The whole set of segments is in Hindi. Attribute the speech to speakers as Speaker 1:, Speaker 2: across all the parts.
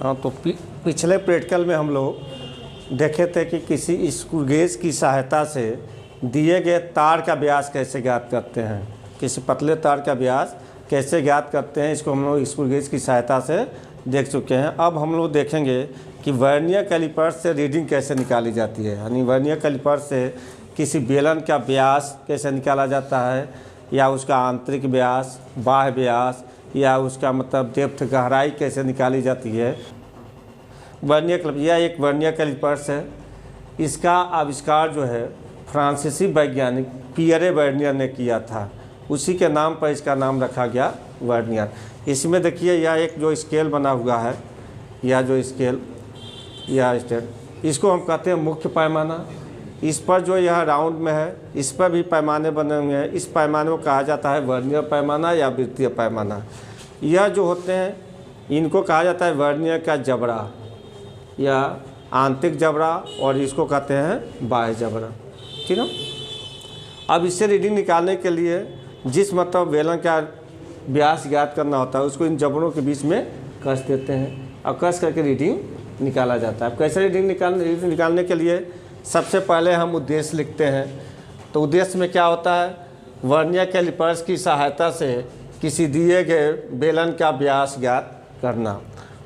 Speaker 1: हाँ, तो पिछले प्रैक्टिकल में हम लोग देखे थे कि किसी स्क्रू गेज की सहायता से दिए गए तार का व्यास कैसे ज्ञात करते हैं, किसी पतले तार का व्यास कैसे ज्ञात करते हैं, इसको हम लोग स्क्रू गेज की सहायता से देख चुके हैं। अब हम लोग देखेंगे कि वर्नियर कैलिपर से रीडिंग कैसे निकाली जाती है, यानी वर्नियर कैलिपर से किसी बेलन का व्यास कैसे निकाला जाता है, या उसका आंतरिक व्यास, बाह्य व्यास, या उसका मतलब डेप्थ गहराई कैसे निकाली जाती है। वर्नियर कैलिपर यह एक वर्नियर कैलिपर्स है। इसका आविष्कार जो है फ्रांसीसी वैज्ञानिक पियरे वर्नियर ने किया था, उसी के नाम पर इसका नाम रखा गया वर्नियर। इसमें देखिए यह एक जो स्केल बना हुआ है, यह जो स्केल या स्टेट, इसको हम कहते हैं मुख्य पैमाना। इस पर जो यह राउंड में है, इस पर भी पैमाने बने हुए हैं। इस पैमाने को कहा जाता है वर्नियर पैमाना या वृत्तीय पैमाना। यह जो होते हैं इनको कहा जाता है वर्नियर का जबड़ा या आंतरिक जबड़ा, और इसको कहते हैं बाह्य जबड़ा, ठीक है। अब इससे रीडिंग निकालने के लिए जिस मतलब बेलन का व्यास ज्ञात करना होता है उसको इन जबड़ों के बीच में कस देते हैं और कस करके रीडिंग निकाला जाता है। कैसे रीडिंग निकालने के लिए सबसे पहले हम उद्देश्य लिखते हैं। तो उद्देश्य में क्या होता है, वर्नियर कैलिपर्स की सहायता से किसी दिए गए बेलन का व्यास ज्ञात करना,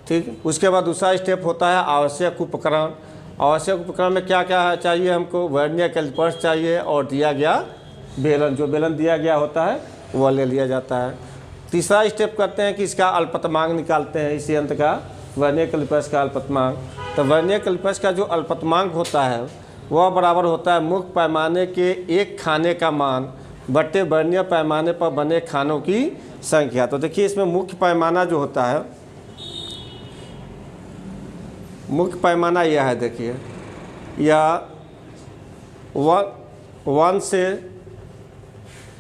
Speaker 1: ठीक। उसके बाद दूसरा स्टेप होता है आवश्यक उपकरण। आवश्यक उपकरण में क्या क्या चाहिए हमको, वर्नियर कैलिपर्स चाहिए और दिया गया बेलन, जो बेलन दिया गया होता है वह ले लिया जाता है। तीसरा स्टेप करते हैं कि इसका अल्पतमांक निकालते हैं, इस यंत्र का वर्नियर कैलिपर्स का अल्पतमांक। तो वर्नियर कैलिपर्स का जो अल्पतमांक होता है वह बराबर होता है मुख्य पैमाने के एक खाने का मान बटे वर्नियर पैमाने पर बने खानों की संख्या। तो देखिए इसमें मुख्य पैमाना जो होता है, मुख्य पैमाना यह है, देखिए यह 1 से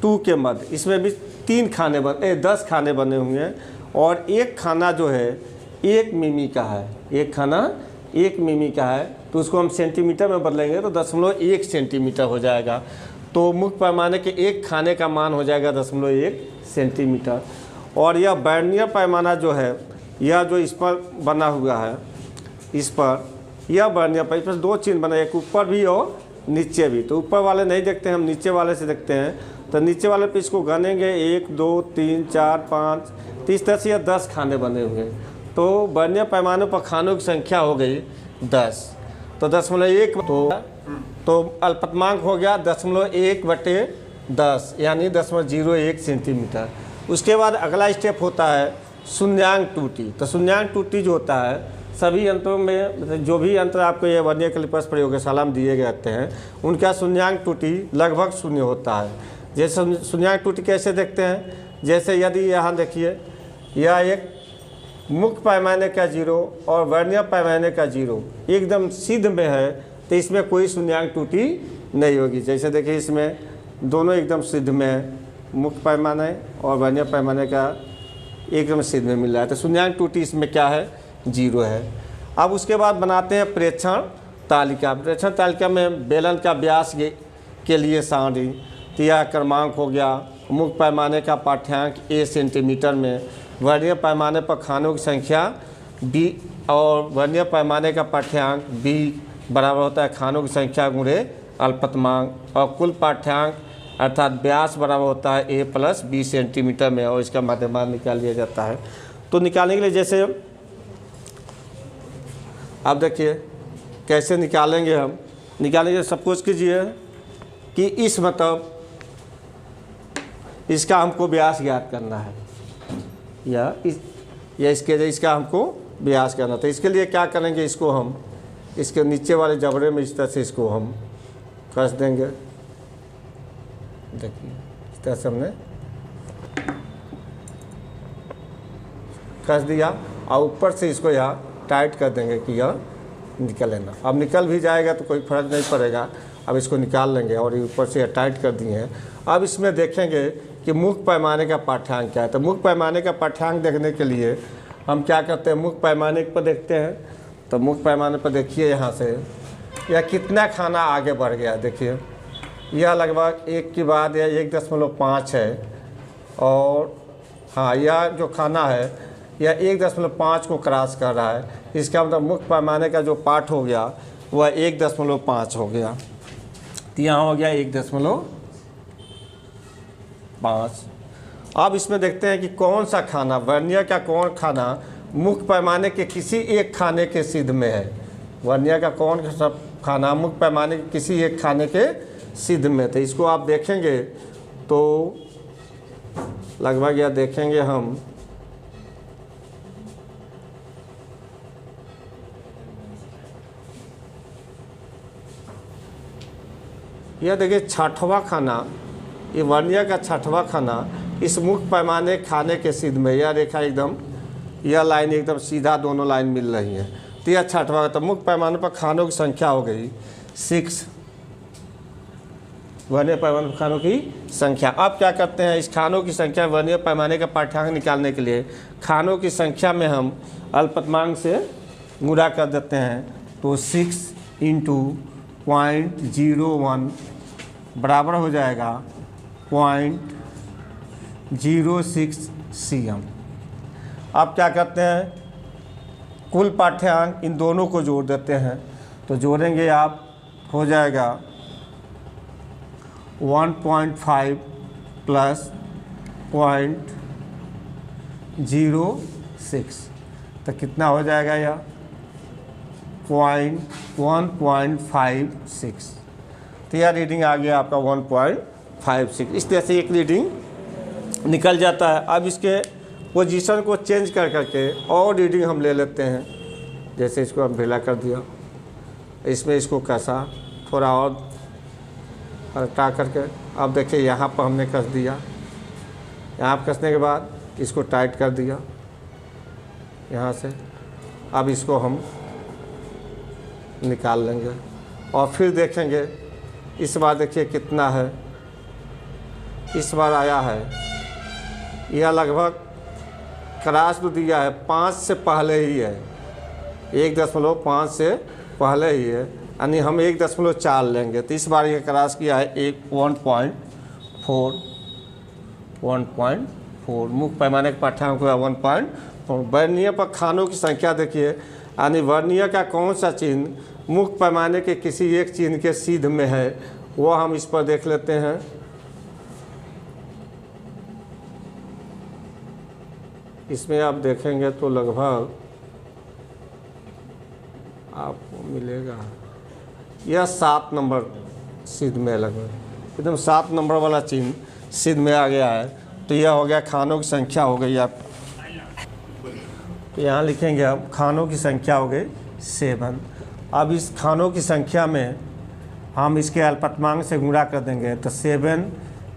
Speaker 1: 2 के मध्य, इसमें भी 10 खाने बने हुए हैं, और एक खाना जो है 1 मिमी का है। एक खाना 1 मिमी का है, तो उसको हम सेंटीमीटर में बदलेंगे तो 0.1 सेंटीमीटर हो जाएगा। तो मुख्य पैमाने के एक खाने का मान हो जाएगा 0.1 सेंटीमीटर। और यह वर्नियर पैमाना जो है, यह जो इस पर बना हुआ है, इस पर यह वर्नियर पर, इस पर 2 चिन्ह बना, एक ऊपर भी और नीचे भी। तो ऊपर वाले नहीं देखते हैं, हम नीचे वाले से देखते हैं। तो नीचे वाले पे इसको गनेंगे 1 2 3 4 5, तो इस तरह से यह 10 खाने बने हुए हैं। तो वर्नियर पैमाने पर खानों की संख्या हो गई 10। तो 0.1 तो अल्पतमांक हो गया 0.1/10 यानी 0.01 सेंटीमीटर। उसके बाद अगला स्टेप होता है शून्यांक त्रुटि। तो शून्यांक त्रुटि जो होता है सभी यंत्रों में, जो भी यंत्र आपको ये वर्नियर कैलिपर्स प्रयोगशाला में दिए जाते हैं, उनका शून्यांक त्रुटि लगभग 0 होता है। जैसे शून्यांक त्रुटि कैसे देखते हैं, जैसे यदि यहाँ देखिए यह एक मुख्य पैमाने का 0 और वर्नियर पैमाने का 0 एकदम सिद्ध में है, तो इसमें कोई शून्यांक त्रुटि नहीं होगी। जैसे देखिए इसमें दोनों एकदम सिद्ध में है, मुख्य पैमाने और वर्नियर पैमाने का एकदम सिद्ध में मिल रहा है, तो शून्यांक त्रुटि इसमें क्या है, 0 है। अब उसके बाद बनाते हैं प्रेक्षण तालिका। प्रेक्षण तालिका में बेलन का व्यास के लिए सारणी, तो यह क्रमांक हो गया। मुख्य पैमाने का पाठ्यांक A सेंटीमीटर में, वर्नियर पैमाने पर खानों की संख्या B, और वर्नियर पैमाने का पाठ्यांक B बराबर होता है खानों की संख्या गुणे अल्पतमांक, और कुल पाठ्यांक अर्थात व्यास बराबर होता है A + B सेंटीमीटर में, और इसका माध्यमान निकाल लिया जाता है। तो निकालने के लिए जैसे अब देखिए कैसे निकालेंगे हम। निकालने के लिए सपोज कीजिए कि इस मतलब इसका हमको व्यास ज्ञात करना है, या इसका हमको व्यास करना। तो इसके लिए क्या करेंगे, इसको हम इसके नीचे वाले जबड़े में इस तरह से इसको हम कस देंगे। देखिए इस तरह से हमने कस दिया, और ऊपर से इसको यहाँ टाइट कर देंगे कि यह निकले ना। अब निकल भी जाएगा तो कोई फर्क नहीं पड़ेगा। अब इसको निकाल लेंगे और ऊपर से टाइट कर दिए हैं। अब इसमें देखेंगे कि मुख्य पैमाने का पाठ्यांक क्या है। तो मुख्य पैमाने का पाठ्यांक देखने के लिए हम क्या करते हैं, मुख्य पैमाने पर देखते हैं। तो मुख्य पैमाने पर देखिए यहाँ से यह कितना खाना आगे बढ़ गया। देखिए यह लगभग 1 के बाद यह 1.5 है, और हाँ यह जो खाना है या 1.5 को क्रॉस कर रहा है, इसका मतलब मुख्य पैमाने का जो पार्ट हो गया वह 1.5 हो गया। तो यहाँ हो गया 1.5। अब इसमें देखते हैं कि कौन सा खाना, वर्नियर का कौन खाना मुख्य पैमाने के किसी एक खाने के सिद्ध में है। वर्नियर का कौन सा खाना मुख्य पैमाने के किसी एक खाने के सिद्ध में। तो इसको आप देखेंगे तो लगभग यह देखेंगे हम यह देखिए 6वां खाना, ये वर्नियर का 6वां खाना इस मुख्य पैमाने खाने के सिद्ध में। यह रेखा एकदम, यह लाइन एकदम सीधा दोनों लाइन मिल रही है। तो यह 6वां, तो मुख्य पैमाने पर खानों की संख्या हो गई 6, वर्नियर पैमाने पर खानों की संख्या। अब क्या करते हैं, इस खानों की संख्या वर्नियर पैमाने का पाठ्यांक निकालने के लिए खानों की संख्या में हम अल्पतमांक से गुणा कर देते हैं। तो 6 × 0.01 बराबर हो जाएगा 0.06 cm। अब क्या करते हैं, कुल पाठ्यांक इन दोनों को जोड़ देते हैं। तो जोड़ेंगे आप, हो जाएगा 1.5 + 0.06, तो कितना हो जाएगा यह 1.56। तो यह रीडिंग आ गया आपका 1.56। इस तरह से एक रीडिंग निकल जाता है। अब इसके पोजीशन को चेंज कर करके और रीडिंग हम ले लेते हैं। जैसे इसको हम ढीला कर दिया, इसमें इसको कसा थोड़ा और हटा करके, अब देखिए यहाँ पर हमने कस दिया, यहाँ पर कसने के बाद इसको टाइट कर दिया यहाँ से। अब इसको हम निकाल लेंगे और फिर देखेंगे इस बार देखिए कितना है। इस बार आया है, यह लगभग क्रॉस तो दिया है 5 से पहले ही है, 1.5 से पहले ही है, यानी हम 1.4 लेंगे। तो इस बार यह क्रॉस किया है 1.4 मुख्य पैमाने के पाठ्यांक हुआ 1.4। वर्नियर पर खानों की संख्या देखिए, यानी वर्नियर का कौन सा चिन्ह मुख्य पैमाने के किसी एक चिन्ह के सिद्ध में है, वो हम इस पर देख लेते हैं। इसमें आप देखेंगे तो लगभग आपको मिलेगा यह 7 नंबर सिद्ध में, लगभग एकदम 7 नंबर वाला चिन्ह सिद्ध में आ गया है। तो यह हो गया खानों की संख्या हो गई आप। तो यहाँ लिखेंगे अब खानों की संख्या हो गई 7। अब इस खानों की संख्या में हम इसके अल्पतमांक से गुणा कर देंगे। तो 7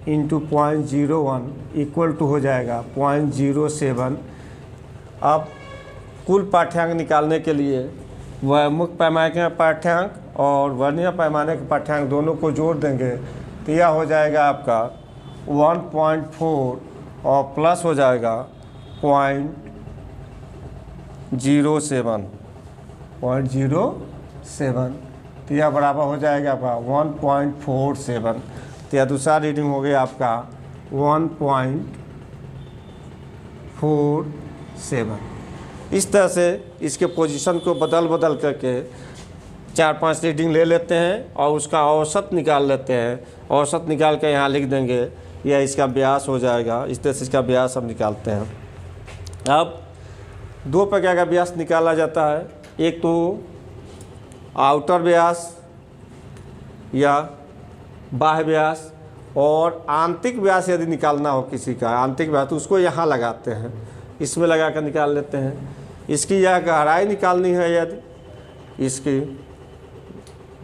Speaker 1: × 0.01 इक्वल टू हो जाएगा 0.07। अब कुल पाठ्यांक निकालने के लिए वह मुख्य पैमाने के पाठ्यांक और वर्नियर पैमाने के पाठ्यांक दोनों को जोड़ देंगे। तो यह हो जाएगा आपका 1.4 और प्लस हो जाएगा 0.07। तो यह बराबर हो जाएगा आपका 1.47। तो यह दूसरा रीडिंग हो गया आपका 1.47। इस तरह से इसके पोजीशन को बदल करके 4-5 रीडिंग ले लेते हैं और उसका औसत निकाल लेते हैं। औसत निकाल के यहाँ लिख देंगे, यह इसका व्यास हो जाएगा। इस तरह से इसका व्यास हम निकालते हैं। अब 2 प्रकार का व्यास निकाला जाता है, एक तो आउटर व्यास या बाह्य व्यास, और आंतरिक व्यास यदि निकालना हो किसी का आंतरिक व्यास तो उसको यहाँ लगाते हैं, इसमें लगा कर निकाल लेते हैं। इसकी यह गहराई निकालनी है, यदि इसकी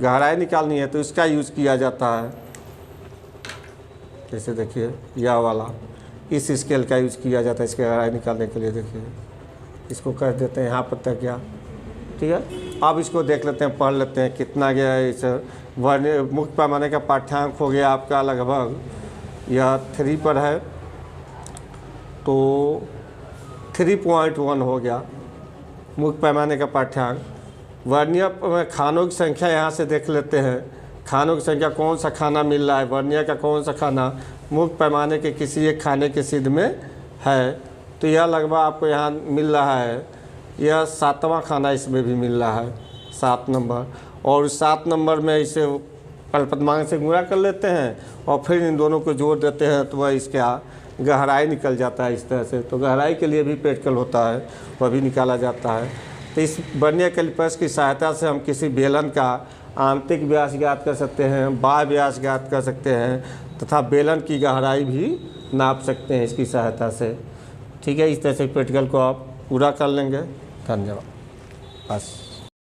Speaker 1: गहराई निकालनी है तो इसका यूज़ किया जाता है। जैसे देखिए यह वाला इस स्केल का यूज़ किया जाता है इसकी गहराई निकालने के लिए। देखिए इसको कर देते हैं यहाँ पर तक गया, ठीक है। अब इसको देख लेते हैं, पढ़ लेते हैं कितना गया है। इस वर्नियर मुख्य पैमाने का पाठ्यांक हो गया आपका लगभग यह 3 पर है, तो 3.1 हो गया मुख्य पैमाने का पाठ्यांक। वर्नियर में खानों की संख्या यहाँ से देख लेते हैं, खानों की संख्या कौन सा खाना मिल रहा है, वर्नियर का कौन सा खाना मुख्य पैमाने के किसी एक खाने के सिद्ध में है। तो यह लगभग आपको यहाँ मिल रहा है, यह 7वां खाना इसमें भी मिल रहा है, 7 नंबर। और 7 नंबर में इसे कल्पतमांग से गुणा कर लेते हैं और फिर इन दोनों को जोड़ देते हैं तो वह इसका गहराई निकल जाता है इस तरह से। तो गहराई के लिए भी प्रैक्टिकल होता है, वह भी निकाला जाता है। तो इस वर्नियर कैलिपर्स की सहायता से हम किसी बेलन का आंतरिक व्यास ज्ञात कर सकते हैं, बाह्य व्यास ज्ञात कर सकते हैं तथा बेलन की गहराई भी नाप सकते हैं इसकी सहायता से। ठीक है, इस तरह से प्रैक्टिकल को आप पूरा कर लेंगे। धन्यवाद। बस।